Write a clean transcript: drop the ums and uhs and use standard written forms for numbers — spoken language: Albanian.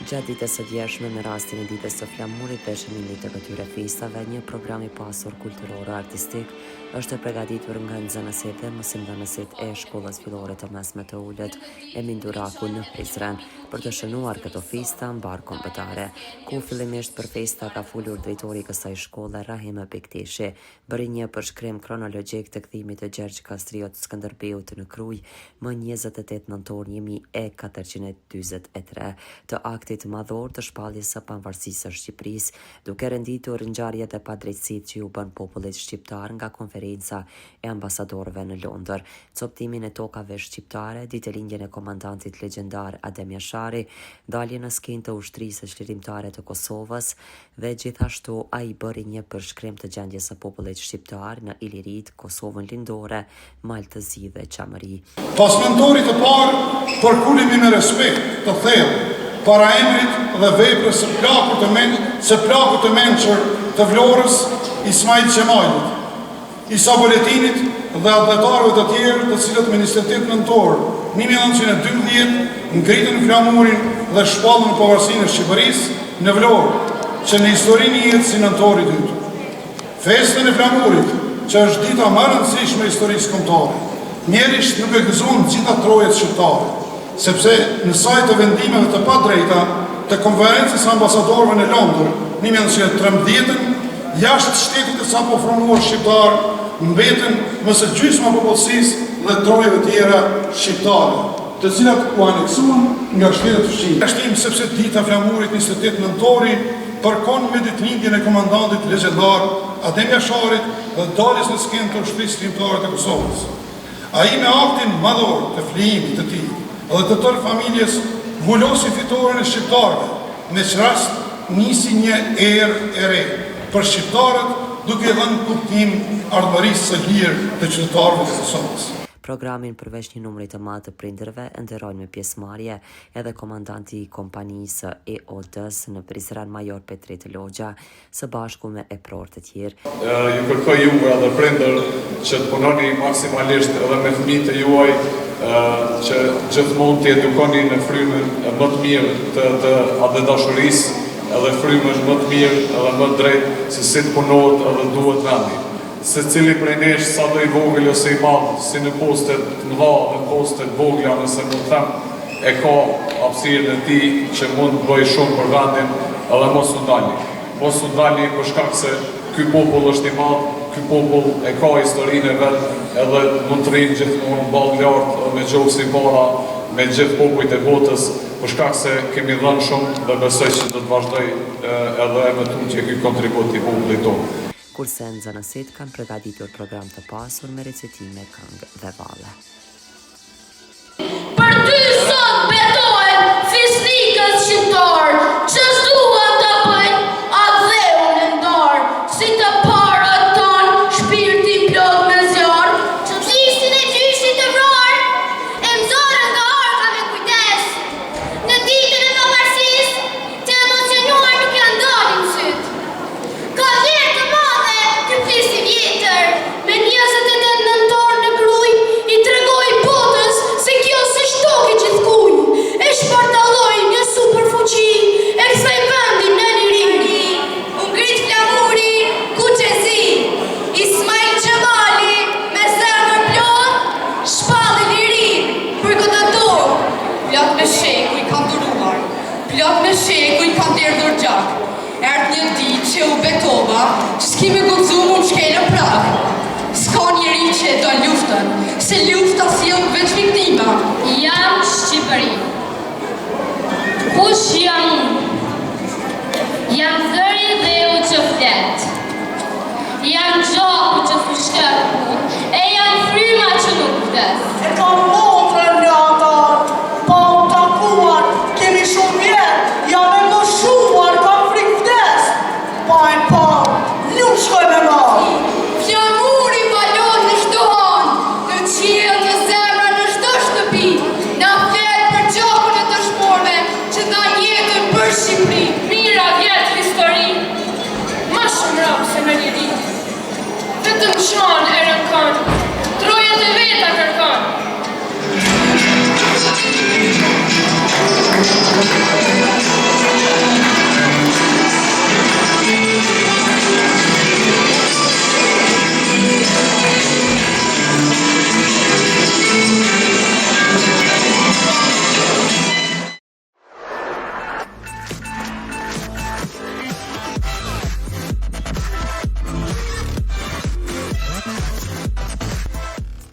Gjatë ditës së djeshme me rastin e ditës së flamurit dhe shënimit të këtyre festave, një program i pasur kulturor-artistik është përgatitur nga nxënësit dhe mësimdhënësit e shkollës fillore të mesme të Ulët e Minduraku në Prizren për të shënuar këto festa mbar kombëtare, ku fillimisht për festa ka folur drejtori i kësaj shkolle Rahim Bekteshi, bëri një përshkrim kronologjik të kthimit të Gjergj Kastriot Skënderbeut në Krujë më 28 nëntor 1443 të aktit madhor të shpalljes së pavarësisë së Shqipërisë, duke renditur ngjarjet e padrejtësisë që u bën popullit shqiptar nga konferenca e ambasadorëve në Londër, coptimin e tokave shqiptare, ditëlindjen e komandantit legjendar Adem Jashari, daljen në skenë të ushtrisë çlirimtare të Kosovës dhe gjithashtu ai bëri një përshkrim të gjendjes së popullit shqiptar në Ilirit, Kosovën Lindore, Maltëzi dhe Çamëri. Pas mentorit të parë, përkulimi me respekt të thellë para emrit dhe veprës së plakut të mençur të Vlorës, Ismail Qemailit, Isa Boletinit dhe adhetarëve të tjerë të cilët me 28 nëntor 1912 ngritën flamurin dhe shpallën pavarësinë e Shqipërisë në Vlorë, që në historinë jetë si nëntori i dytë. Festën e flamurit, që është dita më e rëndësishme e historisë kombëtare, mjerisht nuk e gëzon gjitha trojet shqiptare, sepse në saj të vendimeve të padrejta të konferencës ambasadorëve në Londër 1913, jashtë shtetit e sapo ofruar shqiptar mbeten mëse gjysma popullsisë dhe trojeve tjera shqiptare, të cilat u aneksuan nga shtetet fshirë. Ashtim sepse dita flamurit 28 nëntori përkon me ditëlindjen e komandantit legjendar Adem Jasharit dhe daljes në skenë të ushtrisë çlirimtare të Kosovës. Ai me aktin madhor të flijimit të tij dhe të tërë familjes vulosi fitoren e shqiptarëve, me që rast nisi një erë e re për shqiptarët, duke dhënë kuptim ardhmërisë së lirë të qytetarëve të Kosovës. Programin përveç një numri të madh të prindërve nderojnë me pjesëmarrje edhe komandanti i kompanisë EOD-s në Prizren Major Petrit Logja, së bashku me epror të tjerë. Ju kërkoj juve edhe prindër që të punoni maksimalisht edhe me fëmijët e juaj, që gjithmonë të edukoni në frymën më të mirë të dashurisë, edhe frymën më të mirë edhe më drejt se si të punohet edhe duhet vendi. Se cili prej nesh sa do i vogël ose i madh, si në postet të mëdha dhe në postet vogla, nëse më them, e ka hapësirën e tij që mund të bëjë shumë për vendin edhe mos u ndali. Mos u ndali për shkak se ky popull është i madh, ky popull e ka historinë e vet, edhe mund të rrinë gjithmonë ballë lart me gjoksi para me gjithë popujt e botës, për shkak se kemi dhënë shumë dhe besoj që do të vazhdoj edhe me tutje ky kontribut i popullit tonë. Kurse nxënësit kanë përgatitur program të pasur me recitime, këngë dhe valle. Për ty sot betohen fisnikët shqiptar, që s'duan të bëjnë adheun e ndar, si të parët ton shpirtin plot me zjarë, që t'ishtin e gjyshit të vrar, e mëzorën nga arka me kujdes. Në ditën e pavarësisë, të emocionuar nuk janë dalin syt. Ka vlerë të madhe ky festi vjetër, me 28 nëntor në Krujë, i tregoi botës se kjo s'është tokë gjithkujt. E shpartalloi një superfuqi, e kthei vendin në liri. U ngrit flamuri ku qezi, Ismail Qemali me zemër plot shpalli lirin për këtë tokë. Plot me sheku i kam duruar, plot me sheku i kam derdhur gjak. Erdh një ditë që u betova, që s'ki me guxu mu shkelë prag. S'ka njeri që e do luftën, se lufta sjell veç viktima. Jam Shqipëri. Kush jam unë? Jam dhëri dhe u që flet. Jam gjoku që fushkët, e jam fryma që nuk vdes.